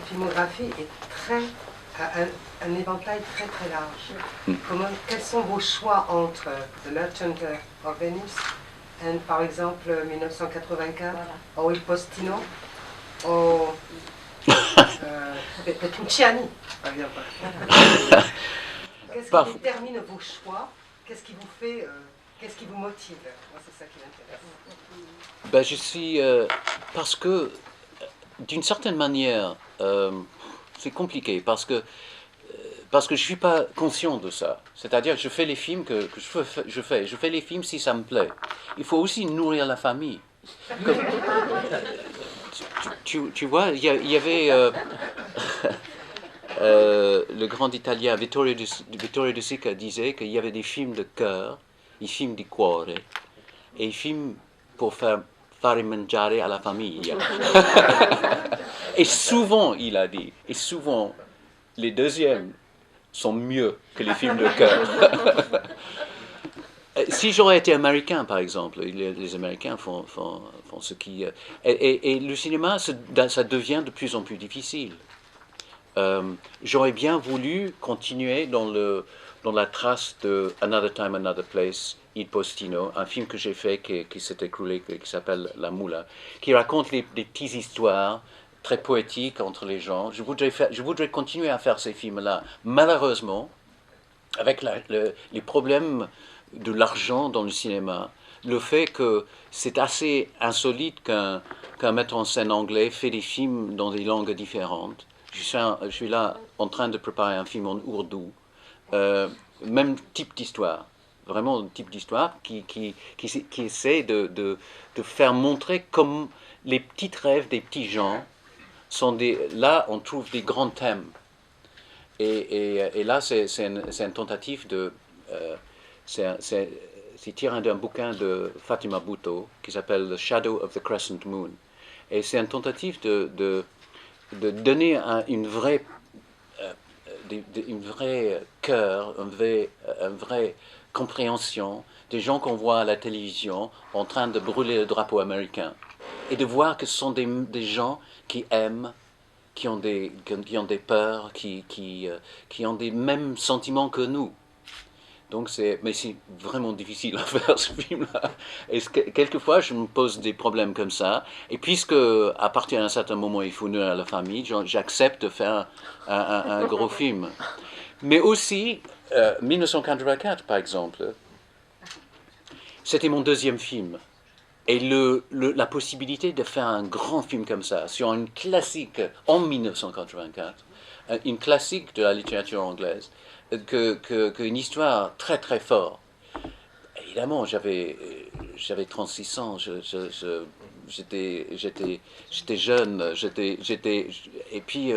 votre filmographie est un éventail très très large. Quels sont vos choix entre The Merchant of Venice et par exemple 1984, ou Il Postino, ou Petrucciani, par exemple. Qu'est-ce qui détermine vos choix? Qu'est-ce qui vous fait, qu'est-ce qui vous motive? Moi, c'est ça qui m'intéresse. Ben, je suis parce que d'une certaine manière, c'est compliqué parce que je suis pas conscient de ça. C'est-à-dire, je fais les films que je fais les films si ça me plaît. Il faut aussi nourrir la famille. Comme, tu vois, il y avait le grand Italien Vittorio De Sica disait qu'il y avait des films de cœur, des films di cuore, et des films pour fare mangiare à la famille. Et souvent, il a dit, et souvent, les deuxièmes sont mieux que les films de cœur. Si j'aurais été américain, par exemple, les Américains font ce qui... Et le cinéma, ça devient de plus en plus difficile. J'aurais bien voulu continuer dans la trace de Another Time, Another Place, Il Postino, un film que j'ai fait qui s'est écroulé, qui s'appelle La Moula, qui raconte des petites histoires très poétiques entre les gens. Je voudrais continuer à faire ces films-là. Malheureusement, avec les problèmes de l'argent dans le cinéma, le fait que c'est assez insolite qu'un metteur en scène anglais fait des films dans des langues différentes. Je suis là en train de préparer un film en ourdou, même type d'histoire, vraiment type d'histoire qui essaie de faire montrer comme les petits rêves des petits gens sont là on trouve des grands thèmes. Et là, c'est une tentative de... c'est tiré d'un bouquin de Fatima Bhutto qui s'appelle The Shadow of the Crescent Moon. Et c'est une tentative de donner une vraie cœur, une vraie compréhension des gens qu'on voit à la télévision en train de brûler le drapeau américain. Et de voir que ce sont des gens qui aiment, qui ont des peurs, qui ont des mêmes sentiments que nous. Donc mais c'est vraiment difficile à faire ce film-là. Et quelquefois, je me pose des problèmes comme ça. Et puisque, à partir d'un certain moment, il faut nourrir la famille, j'accepte de faire un gros film. Mais aussi, 1984, par exemple, c'était mon deuxième film. Et la possibilité de faire un grand film comme ça, sur une classique en 1984, une classique de la littérature anglaise, qu'une histoire très très forte. Évidemment, j'avais 36 ans, j'étais jeune, et puis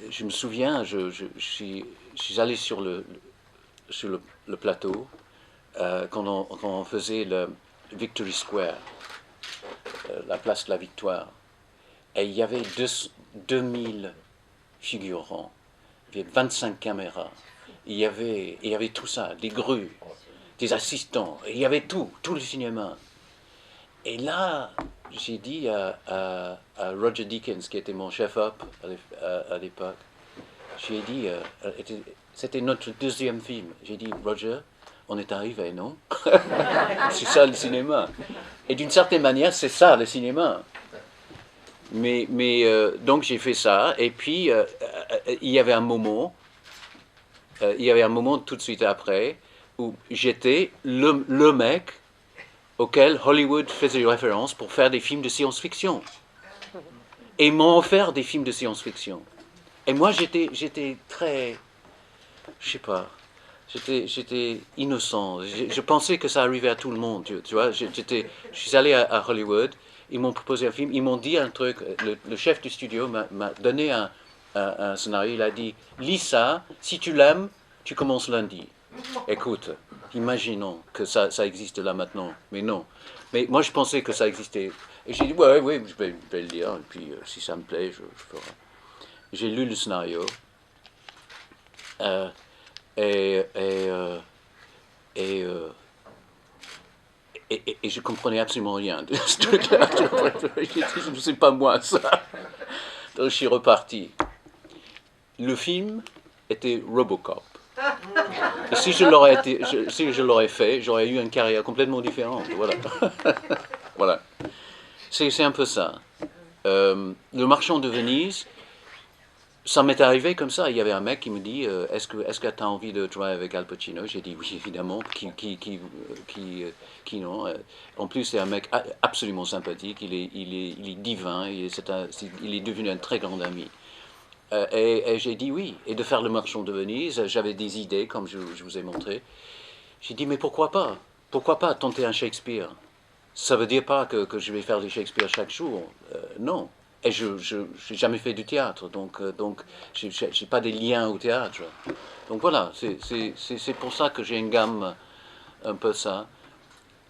je me souviens, je suis allé sur le plateau quand on faisait le Victory Square, la place de la Victoire, et il y avait 2000 figurants, il y avait 25 caméras, il y avait tout ça, des grues, des assistants, il y avait tout le cinéma. Et là, j'ai dit à Roger Deakins, qui était mon chef-op à l'époque, j'ai dit, c'était notre deuxième film, j'ai dit, Roger, on est arrivé, non? C'est ça le cinéma. Et d'une certaine manière, c'est ça le cinéma. Mais donc j'ai fait ça, et puis il y avait un moment tout de suite après où j'étais le mec auquel Hollywood faisait référence pour faire des films de science-fiction. Et ils m'ont offert des films de science-fiction. Et moi j'étais très, je sais pas, j'étais innocent. Je pensais que ça arrivait à tout le monde, tu vois. Je suis allé à Hollywood, ils m'ont proposé un film, ils m'ont dit un truc. Le chef du studio m'a donné un scénario. Il a dit, lis ça, si tu l'aimes, tu commences lundi. Écoute, imaginons que ça existe là maintenant, mais non. Mais moi je pensais que ça existait. Et j'ai dit, ouais, je vais le lire, et puis si ça me plaît, je ferai. J'ai lu le scénario. Et je comprenais absolument rien de ce truc-là. Je ne sais pas moi ça. Donc, je suis reparti. Le film était Robocop. Et si je l'aurais fait, j'aurais eu une carrière complètement différente. Voilà. Voilà. C'est un peu ça. Le Marchand de Venise, ça m'est arrivé comme ça. Il y avait un mec qui me dit est-ce que tu as envie de travailler avec Al Pacino? J'ai dit oui, évidemment. Qui non. En plus, c'est un mec absolument sympathique. Il est divin. Il est devenu un très grand ami. Et j'ai dit oui. Et de faire Le Marchand de Venise, j'avais des idées, comme je vous ai montré. J'ai dit mais pourquoi pas? Pourquoi pas tenter un Shakespeare? Ça veut dire pas que je vais faire du Shakespeare chaque jour. Non. Et je n'ai jamais fait du théâtre, donc je n'ai pas des liens au théâtre. Donc voilà, c'est pour ça que j'ai une gamme un peu ça.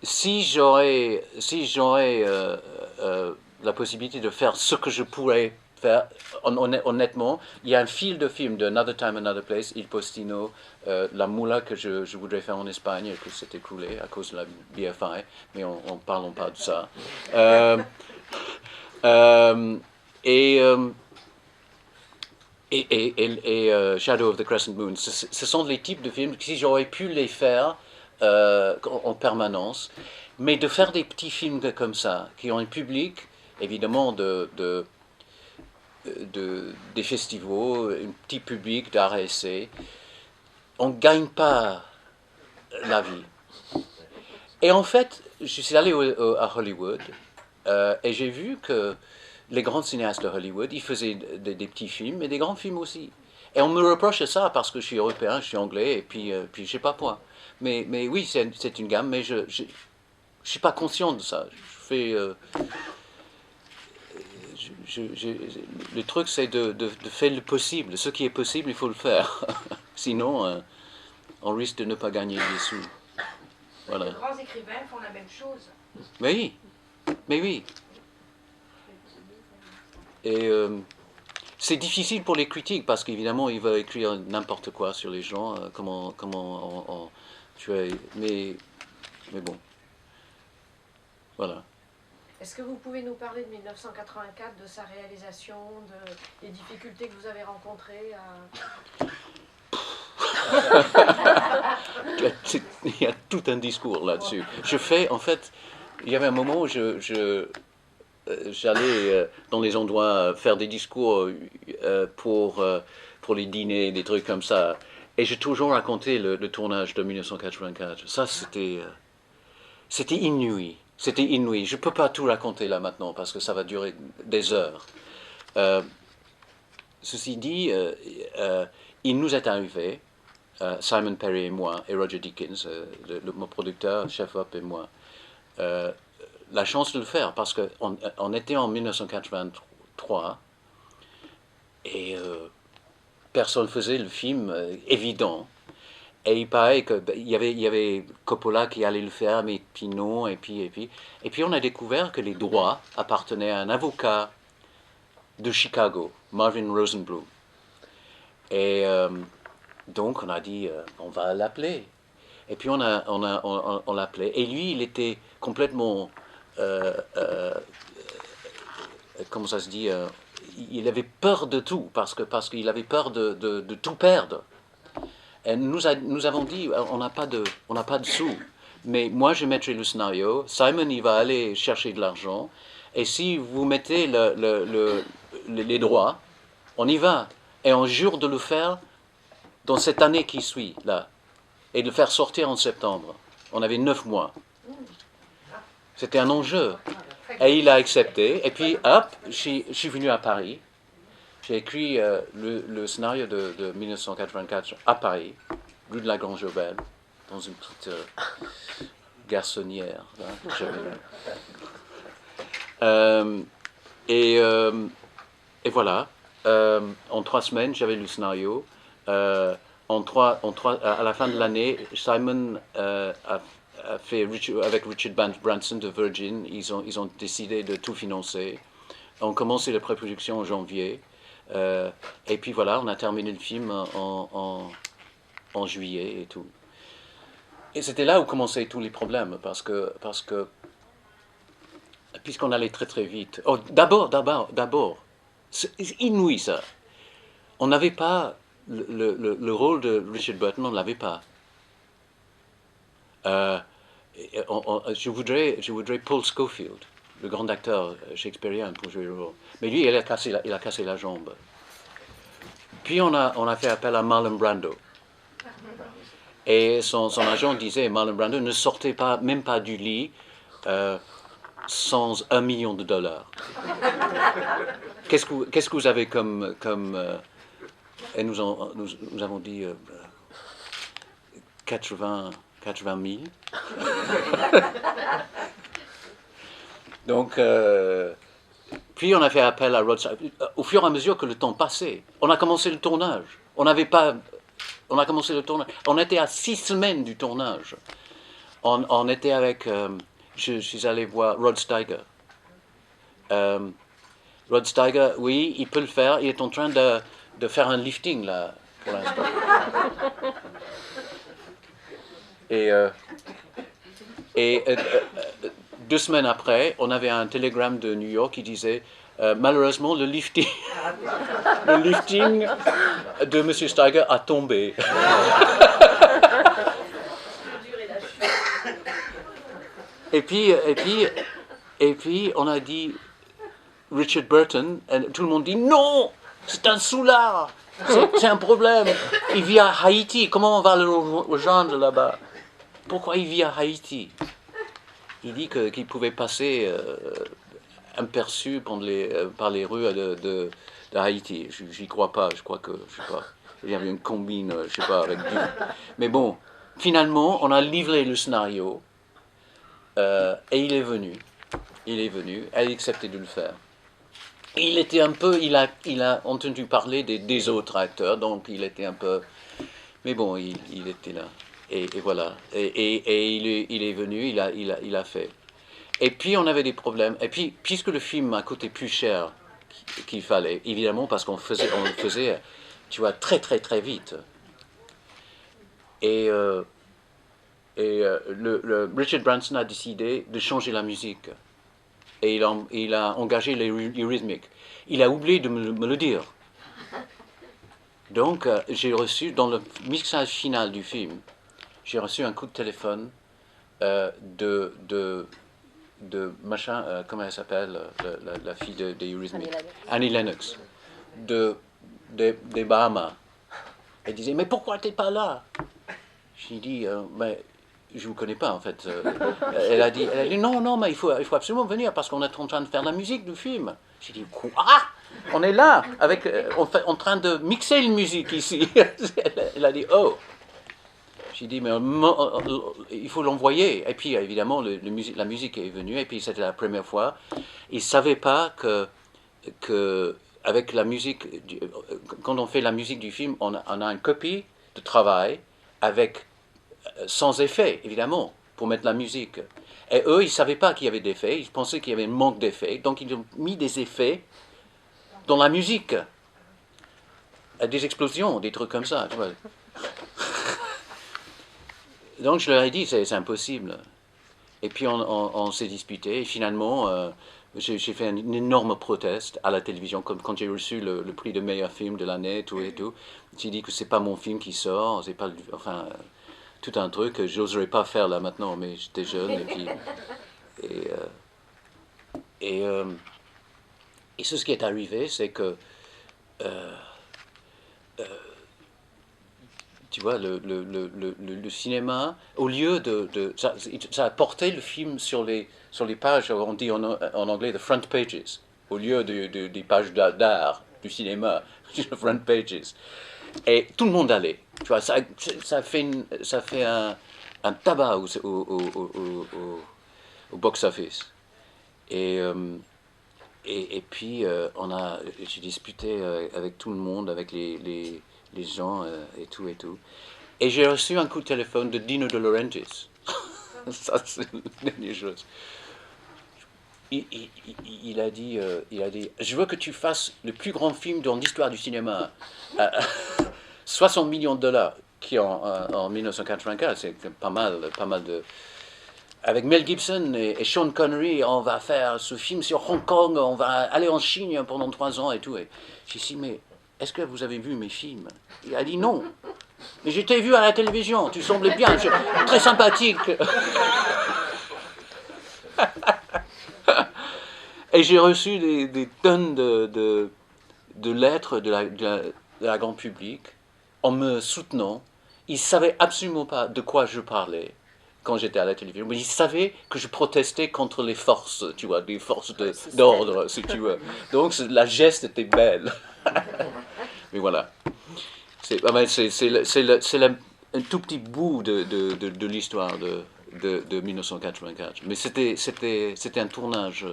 Si j'aurais la possibilité de faire ce que je pourrais faire, honnêtement, il y a un fil de film de Another Time, Another Place, Il Postino, La Moula que je voudrais faire en Espagne et que s'est écroulé à cause de la BFI, mais on ne parlons pas de ça. Et Shadow of the Crescent Moon. Ce sont les types de films que si j'aurais pu les faire en permanence, mais de faire des petits films comme ça, qui ont un public, évidemment, des festivals, un petit public d'art et essai, on ne gagne pas la vie. Et en fait, je suis allé à Hollywood et j'ai vu que les grands cinéastes de Hollywood, ils faisaient des petits films, mais des grands films aussi. Et on me reproche ça parce que je suis européen, je suis anglais, et puis je sais pas quoi. Mais oui, c'est une gamme, mais je ne suis pas conscient de ça. Je fais... le truc, c'est de faire le possible. Ce qui est possible, il faut le faire. Sinon, on risque de ne pas gagner des sous. Voilà. Les grands écrivains font la même chose. Mais oui. Et c'est difficile pour les critiques parce qu'évidemment ils veulent écrire n'importe quoi sur les gens, mais bon, voilà. Est-ce que vous pouvez nous parler de 1984, de sa réalisation, des difficultés que vous avez rencontrées Il y a tout un discours là-dessus. En fait, il y avait un moment où j'allais dans les endroits faire des discours pour les dîners, des trucs comme ça. Et j'ai toujours raconté le tournage de 1984. Ça, c'était inouï. C'était inouï. Je ne peux pas tout raconter là maintenant parce que ça va durer des heures. Ceci dit, il nous est arrivé, Simon Perry et moi, et Roger Deakins, mon producteur, chef-op et moi, la chance de le faire parce qu'on était en 1983 et personne faisait le film évident. Et il paraît qu'il y avait Coppola qui allait le faire, mais puis non, et puis on a découvert que les droits appartenaient à un avocat de Chicago, Marvin Rosenblum. Et donc on a dit, on va l'appeler. Et puis on l'appelait. Et lui, il était complètement, comment ça se dit, il avait peur de tout, parce qu'il avait peur de tout perdre. Et nous avons dit, on n'a pas de sous, mais moi je mettrai le scénario, Simon il va aller chercher de l'argent, et si vous mettez les droits, on y va. Et on jure de le faire dans cette année qui suit, là, et de le faire sortir en septembre. On avait 9 mois. C'était un enjeu. Et il a accepté, et puis hop, je suis venu à Paris. J'ai écrit le scénario de 1984 à Paris, rue de la Grange-Aubaine, dans une petite garçonnière. Et voilà, en 3 semaines, j'avais le scénario. À la fin de l'année, Simon a fait, avec Richard Branson de Virgin, ils ont décidé de tout financer. On commençait la pré-production en janvier. Et puis voilà, on a terminé le film en juillet et tout. Et c'était là où commençaient tous les problèmes, parce que puisqu'on allait très très vite. Oh, d'abord, C'est inouï ça. On n'avait pas le rôle de Richard Burton, on ne l'avait pas. Je voudrais Paul Scofield, le grand acteur shakespearien pour jouer le rôle. Mais lui, il a cassé la jambe. Puis on a fait appel à Marlon Brando. Et son agent disait, Marlon Brando ne sortait pas, même pas du lit sans $1 million. Qu'est-ce que vous avez comme et nous avons dit 80 000. Donc, puis on a fait appel à Rod Steiger. Au fur et à mesure que le temps passait, on a commencé le tournage. On a commencé le tournage. On était à 6 semaines du tournage. On était avec... je suis allé voir Rod Steiger. Rod Steiger, oui, il peut le faire. Il est en train de faire un lifting, là, pour l'instant. Et 2 semaines après, on avait un télégramme de New York qui disait malheureusement, le lifting de M. Steiger a tombé. Et puis, on a dit Richard Burton, et tout le monde dit non, c'est un soulard, c'est un problème. Il vit à Haïti, comment on va le rejoindre là-bas? Pourquoi il vit à Haïti? Il dit qu'il pouvait passer aperçu par les rues de Haïti. J'y crois pas, je crois que, je sais pas, il y avait une combine, je sais pas, avec du... Mais bon, finalement, on a livré le scénario et il est venu, elle a accepté de le faire. Il était un peu, il a entendu parler des autres acteurs, donc il était un peu... Mais bon, il était là. Et voilà. Et il est venu, il a fait. Et puis on avait des problèmes. Et puis, puisque le film a coûté plus cher qu'il fallait, évidemment, parce qu'on le faisait, tu vois, très très très vite. Et Richard Branson a décidé de changer la musique. Et il a engagé les Eurythmics. Il a oublié de me le dire. Donc, j'ai reçu, dans le mixage final du film, j'ai reçu un coup de téléphone de machin, comment elle s'appelle, la fille des Eurythmics, Annie Lennox, des Bahamas. Elle disait, mais pourquoi t'es pas là? J'ai dit, mais je vous connais pas en fait. Elle a dit, non, mais il faut absolument venir parce qu'on est en train de faire la musique du film. J'ai dit, quoi? On est là, en train de mixer la musique ici. Elle a dit, oh. J'ai dit, mais il faut l'envoyer. Et puis, évidemment, la musique est venue. Et puis, c'était la première fois. Ils ne savaient pas que avec la musique, quand on fait la musique du film, on a une copie de travail sans effet, évidemment, pour mettre la musique. Et eux, ils ne savaient pas qu'il y avait d'effets. Ils pensaient qu'il y avait un manque d'effets. Donc, ils ont mis des effets dans la musique. Des explosions, des trucs comme ça, tu vois. Donc je leur ai dit, c'est impossible. Et puis on s'est disputé, et finalement, j'ai fait une énorme proteste à la télévision, quand j'ai reçu le prix de meilleur film de l'année, tout et tout. J'ai dit que c'est pas mon film qui sort, c'est pas, enfin, tout un truc que j'oserais pas faire là maintenant, mais j'étais jeune, et puis... Et ce qui est arrivé, c'est que... tu vois, le cinéma, au lieu ça a porté le film sur les pages, on dit en anglais, the front pages, au lieu des pages d'art du cinéma, the front pages. Et tout le monde allait. Tu vois, ça fait un tabac au box-office. Et puis, j'ai discuté avec tout le monde, avec les gens et tout. Et j'ai reçu un coup de téléphone de Dino De Laurentiis. Ça, c'est la dernière chose. Il a dit, je veux que tu fasses le plus grand film dans l'histoire du cinéma. 60 millions de dollars, qui en 1984, c'est pas mal de... avec Mel Gibson et Sean Connery, on va faire ce film sur Hong Kong, on va aller en Chine pendant 3 ans et tout. Et j'ai dit, mais est-ce que vous avez vu mes films? Il a dit non. Mais je t'ai vu à la télévision, tu semblais bien, très sympathique. Et j'ai reçu des tonnes de lettres de la grande public en me soutenant. Ils ne savaient absolument pas de quoi je parlais quand j'étais à la télévision, mais ils savaient que je protestais contre les forces, tu vois, des forces d'ordre, si tu veux. Donc la geste était belle. Mais voilà. C'est un tout petit bout de l'histoire de 1984. Mais c'était un tournage.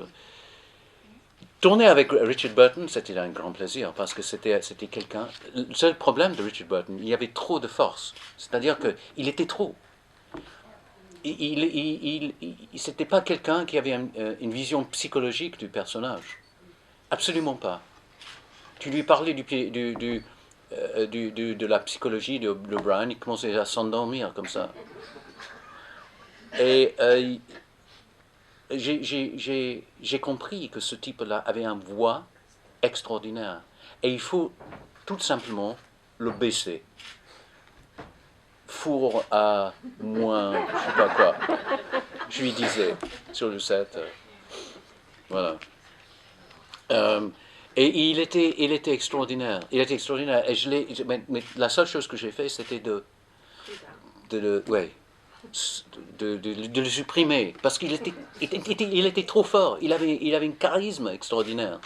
Tourner avec Richard Burton, c'était un grand plaisir parce que c'était quelqu'un. Le seul problème de Richard Burton, il y avait trop de force. C'est-à-dire qu'il était trop. C'était pas quelqu'un qui avait une vision psychologique du personnage. Absolument pas. Tu lui parlais de la psychologie de Brian, il commençait à s'endormir comme ça. Et j'ai compris que ce type-là avait une voix extraordinaire. Et il faut tout simplement le baisser. Four à moins, je sais pas quoi. Je lui disais sur le set. Voilà. Et il était extraordinaire. Il était extraordinaire. Et mais la seule chose que j'ai fait, c'était de le supprimer. Parce qu'il était trop fort. Il avait un charisme extraordinaire.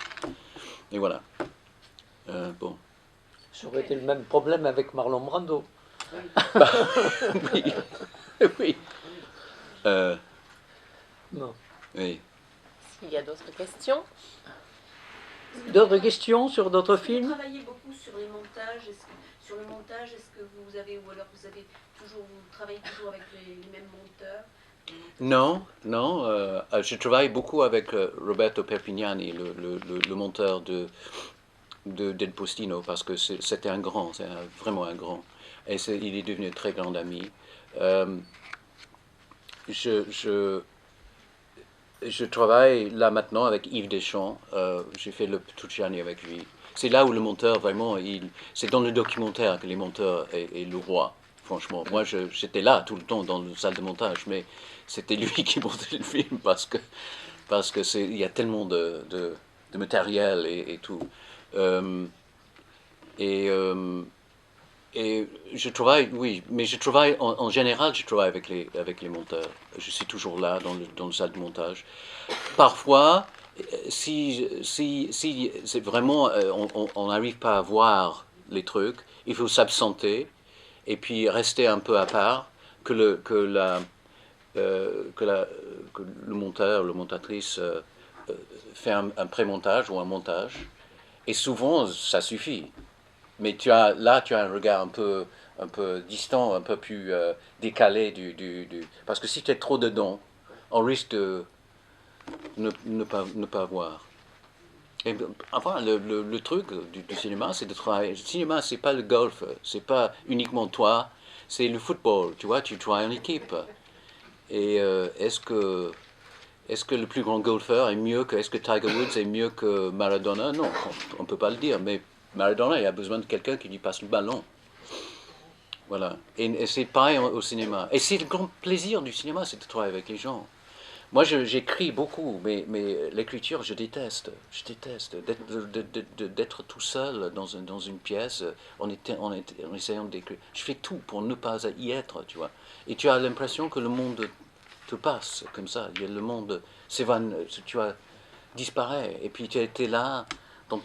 Et voilà. Bon. Ça aurait été le même problème avec Marlon Brando. Bah, oui. Oui. Non. Oui. S'il y a d'autres questions. D'autres questions sur d'autres Vous films? travaillez beaucoup sur les montages. Sur le montage, est-ce que vous avez, ou alors vous travaillez toujours avec les mêmes monteurs? Non, je travaille beaucoup avec Roberto Perpignani, le monteur de Del Postino, parce que c'était un grand, vraiment un grand. Et il est devenu un très grand ami. Je travaille là maintenant avec Yves Deschamps. J'ai fait le Petrucciani avec lui. C'est là où le monteur, vraiment, c'est dans le documentaire que les monteurs est le roi, franchement. Moi, j'étais là tout le temps dans la salle de montage, mais c'était lui qui montait le film parce que il y a tellement de matériel et tout. Et je travaille, oui, mais je travaille en général, je travaille avec les monteurs. Je suis toujours là dans le salle de montage. Parfois, si c'est vraiment, on n'arrive pas à voir les trucs, il faut s'absenter et puis rester un peu à part, que le monteur, la montatrice fait un pré-montage ou un montage. Et souvent, ça suffit. Mais tu as un regard un peu distant, un peu plus décalé parce que si tu es trop dedans, on risque de ne pas voir. Et, enfin, le truc du cinéma, c'est de travailler. Le cinéma, c'est pas le golf, c'est pas uniquement toi, c'est le football, tu vois, tu travailles en équipe. Et est-ce que le plus grand golfeur est-ce que Tiger Woods est mieux que Maradona? Non, on ne peut pas le dire, mais Maradona, il a besoin de quelqu'un qui lui passe le ballon. Voilà. Et c'est pareil au cinéma. Et c'est le grand plaisir du cinéma, c'est de travailler avec les gens. Moi, j'écris beaucoup, mais l'écriture, je déteste. Je déteste d'être tout seul dans une pièce en essayant d'écrire. Je fais tout pour ne pas y être, tu vois. Et tu as l'impression que le monde te passe comme ça. Le monde s'évanouit, tu vois, disparaît. Et puis tu es là dans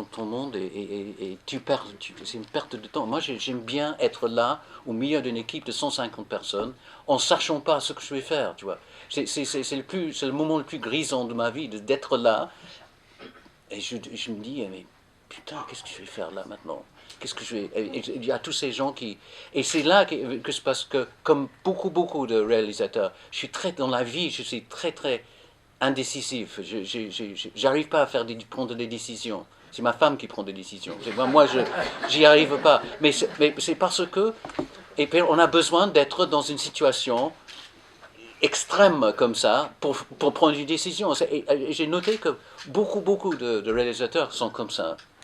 ton monde et tu perds. C'est une perte de temps. Moi, j'aime bien être là au milieu d'une équipe de 150 personnes en sachant pas ce que je vais faire, tu vois. C'est le moment le plus grisant de ma vie, d'être là. Et je me dis, mais putain, qu'est-ce que je vais faire là maintenant? Qu'est-ce que je vais... Il y a tous ces gens qui... Et c'est là que c'est parce que, comme beaucoup de réalisateurs, je suis dans la vie, je suis très indécisif. J'arrive pas à prendre des décisions. C'est ma femme qui prend des décisions. Moi, j'y arrive pas. Mais c'est parce que... Et puis, on a besoin d'être dans une situation extrême comme ça pour prendre une décision. Et j'ai noté que beaucoup de réalisateurs sont comme ça.